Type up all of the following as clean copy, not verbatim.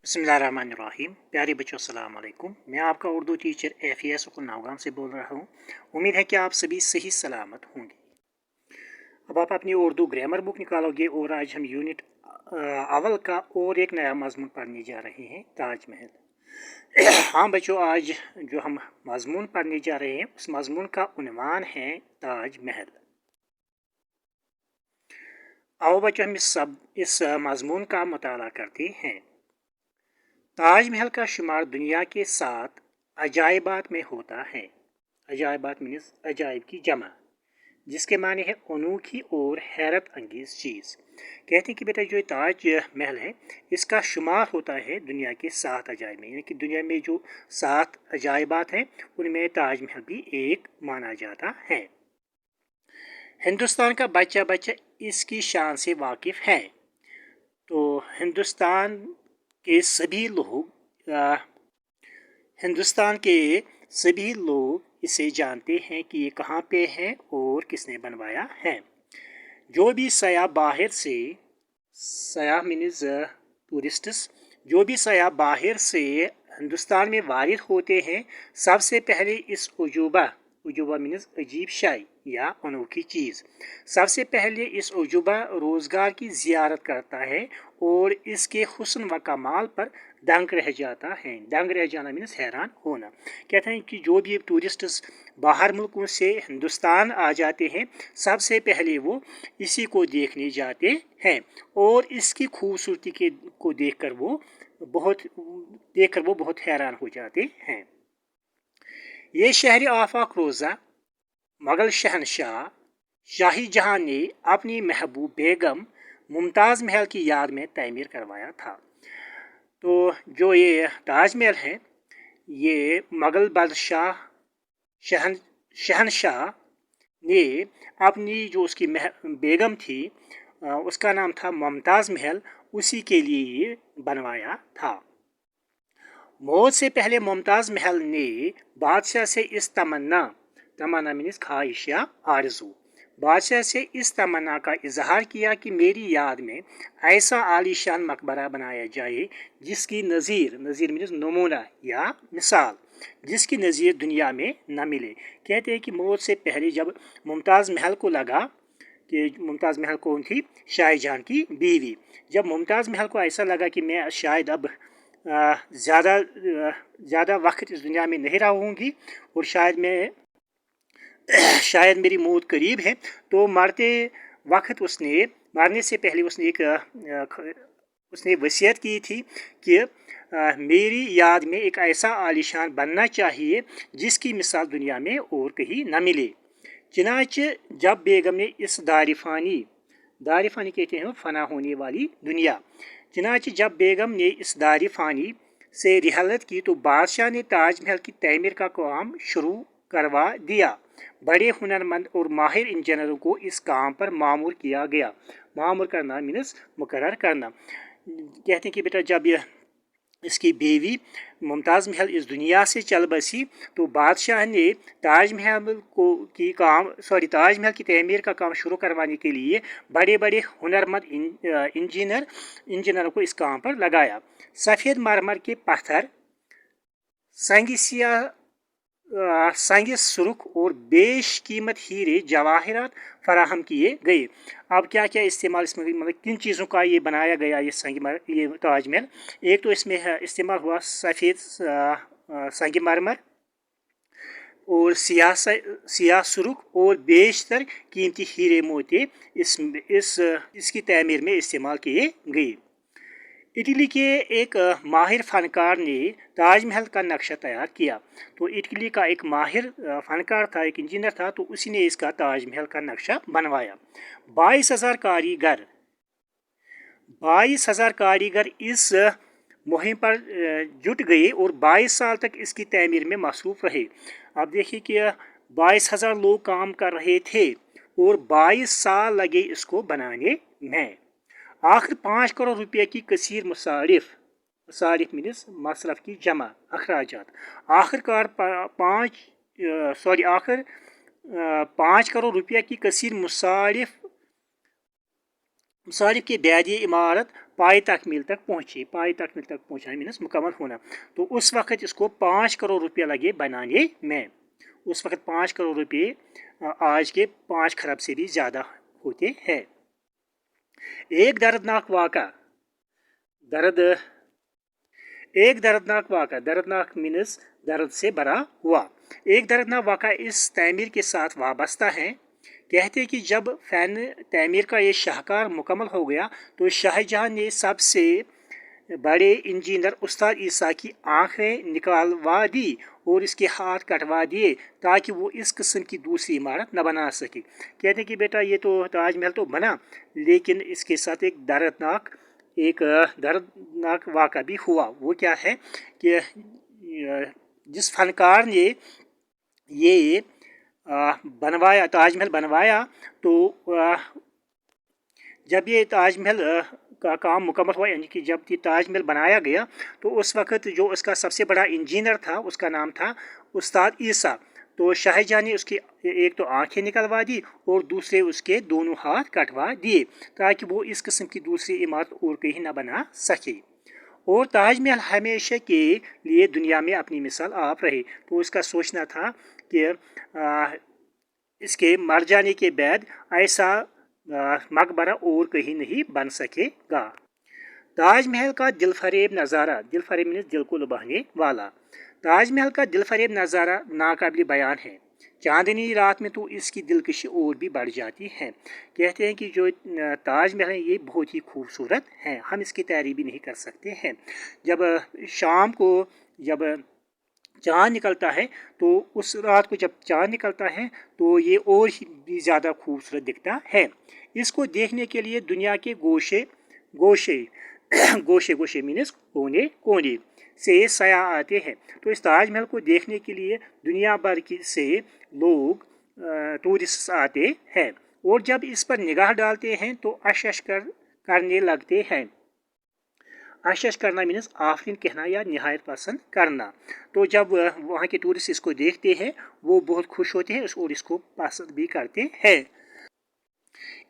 बिस्मिल्लाहिर्रहमानिर्रहीम। प्यारे बच्चों अस्सलाम वालेकुम। मैं आपका उर्दू टीचर एफिया सुकुल नावगाम से बोल रहा हूँ। उम्मीद है कि आप सभी सही सलामत होंगे। अब आप अपनी उर्दू ग्रामर बुक निकालोगे और आज हम यूनिट अव्वल का और एक नया मजमून पढ़ने जा रहे हैं, ताजमहल। हाँ बच्चों, आज जो हम मजमून पढ़ने जा रहे हैं उस मजमून का उन्वान है ताजमहल। आओ बच्चों, हम इस मजमून का मुताला करते हैं। ताजमहल का शुमार दुनिया के 7 अजायबात में होता है। अजायबात मीन्स अजायब की जमा, जिसके माने है अनोखी और हैरत अंगेज चीज़। कहते हैं कि बेटा जो ताज महल है इसका शुमार होता है दुनिया के 7 अजायब में, यानी कि दुनिया में जो 7 अजायबात हैं उनमें ताजमहल भी एक माना जाता है। हिंदुस्तान का बच्चा बच्चा इसकी शान से वाकिफ़ है। तो हिंदुस्तान के सभी लोग इसे जानते हैं कि ये कहाँ पे है और किसने बनवाया है। जो भी सयाह बाहर से, सयाह मीन्स टूरिस्ट्स, जो भी सयाह बाहर से हिंदुस्तान में वारिद होते हैं सबसे पहले इस उजूबा मीन्स अजीब शाई या अनोखी चीज़, सबसे पहले इस उजूबा रोज़गार की ज़ियारत करता है और इसके हुस्न व कमाल पर दंग रह जाता है। दंग रह जाना मीन्स हैरान होना। कहते हैं कि जो भी टूरिस्ट्स बाहर मुल्कों से हिंदुस्तान आ जाते हैं सबसे पहले वो इसी को देखने जाते हैं और इसकी खूबसूरती को देखकर वो बहुत हैरान हो जाते हैं। ये शहर आफाक रोज़ा मुग़ल शहनशाह शाही जहां ने अपनी महबूब बेगम मुमताज़ महल की याद में तमीर करवाया था। तो जो ये ताजमहल है ये मुग़ल बादशाह शहनशाह ने अपनी जो उसकी बेगम थी उसका नाम था मुमताज़ महल, उसी के लिए ये बनवाया था। मौत से पहले मुमताज़ महल ने बादशाह से इस तमन्ना मीन्स ख्वाहिश या आरज़ू, बादशाह से इस तमन्ना का इजहार किया कि मेरी याद में ऐसा आलीशान मकबरा बनाया जाए जिसकी नज़ीर मीन्स नमूना या मिसाल, जिसकी नज़ीर दुनिया में न मिले। कहते हैं कि मौत से पहले जब मुमताज़ महल को लगा कि मुमताज़ महल कौन थी? शाहजहां की बीवी। जब मुमताज़ महल को ऐसा लगा कि मैं शायद अब ज़्यादा वक्त इस दुनिया में नहीं रहूँगी और शायद मेरी मौत करीब है, तो मरने से पहले उसने वसीयत की थी कि मेरी याद में एक ऐसा आलीशान बनना चाहिए जिसकी मिसाल दुनिया में और कहीं न मिले। चनाचे जब बेगम ने इस दारिफानी कहते हैं फना होने वाली दुनिया, चनाचे जब बेगम ने इस दारिफानी से रिहलत की तो बादशाह ने ताजमहल की तमीर का काम शुरू करवा दिया। बड़े हुनरमंद और माहिर इंजीनियरों को इस काम पर मामूर किया गया। मामूर करना मीन्स मुकर्रर करना। कहते हैं कि बेटा जब इसकी बीवी मुमताज़ महल इस दुनिया से चल बसी तो बादशाह ने ताजमहल की तमीर का काम शुरू करवाने के लिए बड़े बड़े हुनरमंद इंजीनियरों को इस काम पर लगाया। सफ़ेद मरमर के पत्थर, संग सुर्ख और बेशकीमत हीरे जवाहरात फराहम किए गए। अब क्या क्या इस्तेमाल इसमें, मतलब किन चीज़ों का ये बनाया गया ये ताजमहल? एक तो इसमें इस्तेमाल हुआ सफ़ेद संगमरमर और सियाह सुर्ख और बेशतर कीमती हीरे मोती इसकी तमीर में इस्तेमाल किए गए। इटली के एक माहिर फनकार ने ताजमहल का नक्शा तैयार किया। तो इटली का एक माहिर फनकार था, एक इंजीनियर था, तो उसी ने इसका ताजमहल का नक्शा बनवाया। 22,000 कारीगर इस मुहिम पर जुट गए और 22 साल तक इसकी तमीर में मसरूफ़ रहे। अब देखिए कि 22,000 लोग काम कर रहे थे और 22 साल लगे इसको बनाने में। आखिर 5 करोड़ रुपये की कसीर मुसारिफ मीन्स मसरफ की जमा अखराजात, आखिरकार 5 करोड़ रुपये की कसीर मुसारिफ के बाद ये इमारत पाए तकमील तक पहुँची, पाए तकमील तक पहुँचना मीनस मुकम्मल होना, तो उस वक़्त इसको 5 करोड़ रुपया लगे बनाने में। उस वक़्त 5 करोड़ रुपये आज के 5 खरब से भी ज़्यादा होते हैं। एक दर्दनाक वाक़ा, दर्दनाक मीनस दर्द से भरा हुआ। एक दर्दनाक वाक़ा इस तामीर के साथ वाबस्ता है। कहते हैं कि जब फ़ैन तामीर का ये शाहकार मुकम्मल हो गया तो शाहजहाँ ने सबसे बड़े इंजीनियर उस्ताद ईसा की आँखें निकालवा दी और इसके हाथ कटवा दिए ताकि वो इस किस्म की दूसरी इमारत न बना सके। कहते हैं कि बेटा ये तो ताजमहल तो बना, लेकिन इसके साथ एक दर्दनाक वाक़ा भी हुआ। वो क्या है कि जिस फनकार ने ये बनवाया, ताजमहल बनवाया, तो जब ये ताजमहल का काम मुकम्मल हुआ, यानी कि जब ये ताजमहल बनाया गया, तो उस वक़्त जो उसका सबसे बड़ा इंजीनियर था उसका नाम था उस्ताद ईसा। तो शाहजहाँ ने उसकी एक तो आंखें निकलवा दी और दूसरे उसके दोनों हाथ कटवा दिए ताकि वो इस किस्म की दूसरी इमारत और कहीं ना बना सके। और ताजमहल हमेशा के लिए दुनिया में अपनी मिसाल आप रहे। तो उसका सोचना था कि इसके मर जाने के बाद ऐसा मकबरा और कहीं नहीं बन सकेगा। ताजमहल का दिलफरेब नज़ारा, दिलफरेब मीन्स दिल को लुभाने वाला। ताजमहल का दिलफरेब नज़ारा नाकाबिल बयान है। चांदनी रात में तो इसकी दिलकशी और भी बढ़ जाती है। कहते हैं कि जो ताजमहल है ये बहुत ही खूबसूरत है, हम इसकी तारीफ भी नहीं कर सकते हैं। जब शाम को जब चाँद निकलता है, तो उस रात को जब चाँद निकलता है तो ये और भी ज़्यादा खूबसूरत दिखता है। इसको देखने के लिए दुनिया के गोशे गोशे मीनस कोने कोने से सयाह आते हैं। तो इस ताजमहल को देखने के लिए दुनिया भर से लोग टूरिस्ट आते हैं और जब इस पर निगाह डालते हैं तो अशश करने लगते हैं। अशश करना मीनस आफरीन कहना या निहायत पसंद करना। तो जब वहाँ के टूरिस्ट इसको देखते हैं वो बहुत खुश होते हैं और इसको पसंद भी करते हैं।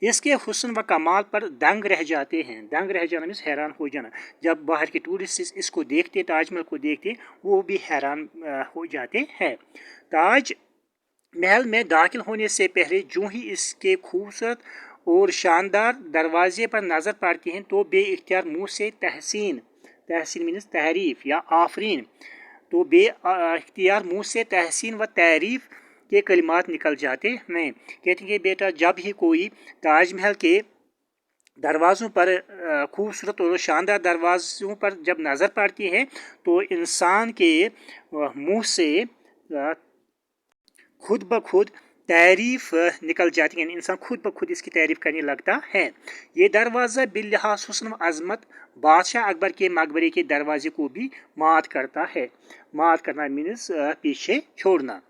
इसके हुस्न व कमाल पर दंग रह जाते हैं। दंग रह जाना मीन्स हैरान हो जाना। जब बाहर के टूरिस्ट इसको देखते, ताजमहल को देखते, वो भी हैरान हो जाते हैं। ताज महल में दाखिल होने से पहले जो ही इसके खूबसूरत और शानदार दरवाजे पर नज़र पड़ती हैं तो बे इख्तियार मुँह से तहसीन मीन्स तहरीफ या आफरीन, तो बे इख्तियार मुँह से तहसीन व तारीफ़ के कलिमात निकल जाते हैं। कहते हैं कि बेटा जब ही कोई ताजमहल के दरवाज़ों पर खूबसूरत और शानदार दरवाज़ों पर जब नज़र पड़ती है तो इंसान के मुँह से खुद ब खुद तारीफ़ निकल जाती है, यानी इंसान खुद ब खुद इसकी तारीफ़ करने लगता है। ये दरवाज़ा बिल्लिहाज हुस्न अज़मत बादशाह अकबर के मकबरे के दरवाजे को भी मात करता है। मात करना मीन्स पीछे छोड़ना।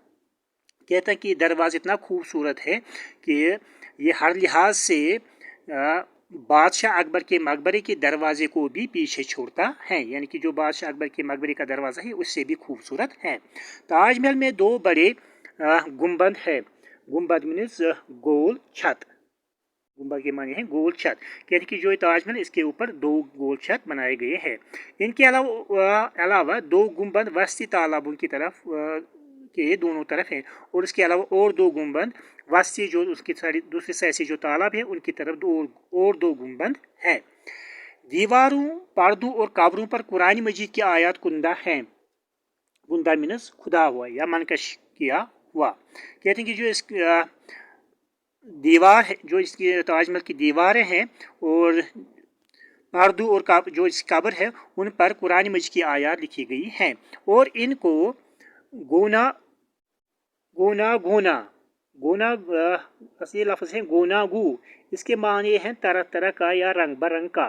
कहता है कि दरवाज़ा इतना खूबसूरत है कि ये हर लिहाज से बादशाह अकबर के मकबरे के दरवाजे को भी पीछे छोड़ता है, यानी कि जो बादशाह अकबर के मकबरे का दरवाज़ा है उससे भी खूबसूरत है। ताजमहल में दो बड़े गुंबद है। गुंबद मीन्स गोल छत। गुंबद के माने हैं गोल छत। कहते हैं कि जो ताजमहल इसके ऊपर दो गोल छत बनाए गए हैं। इनके अलावा दो गुंबद वस्ती तालाबों की तरफ के दोनों तरफ हैं और इसके अलावा और दो गुंबद वस्ती जो उसकी दूसरी साइड से जो तालाब है उनकी तरफ दो गुंबद हैं। दीवारों, पर्दों और कब्रों पर कुरान मजीद की आयत कुंदा हैं। कुंदा मीन्स खुदा हुआ या मनकश किया हुआ। कहते हैं कि जो इस दीवार है, जो इसकी ताजमहल की दीवारें हैं और पर्दों और जो इस कब्र है उन पर कुरान मजीद की आयत लिखी गई हैं और इनको गोना असली लफ्ज़ है गोनागू। इसके माने हैं तरह तरह का या रंग बरंग का।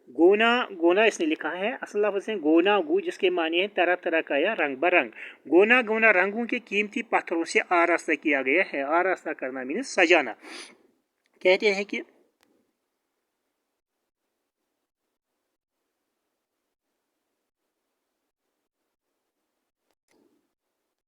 गोना इसने लिखा है, असल लफ्ज़ है गोनागू जिसके माने हैं तरह तरह का या रंग बरंग। गोना रंगों के कीमती पत्थरों से आरास्ता किया गया है। आरास्ता करना मीन्स सजाना। कहते हैं कि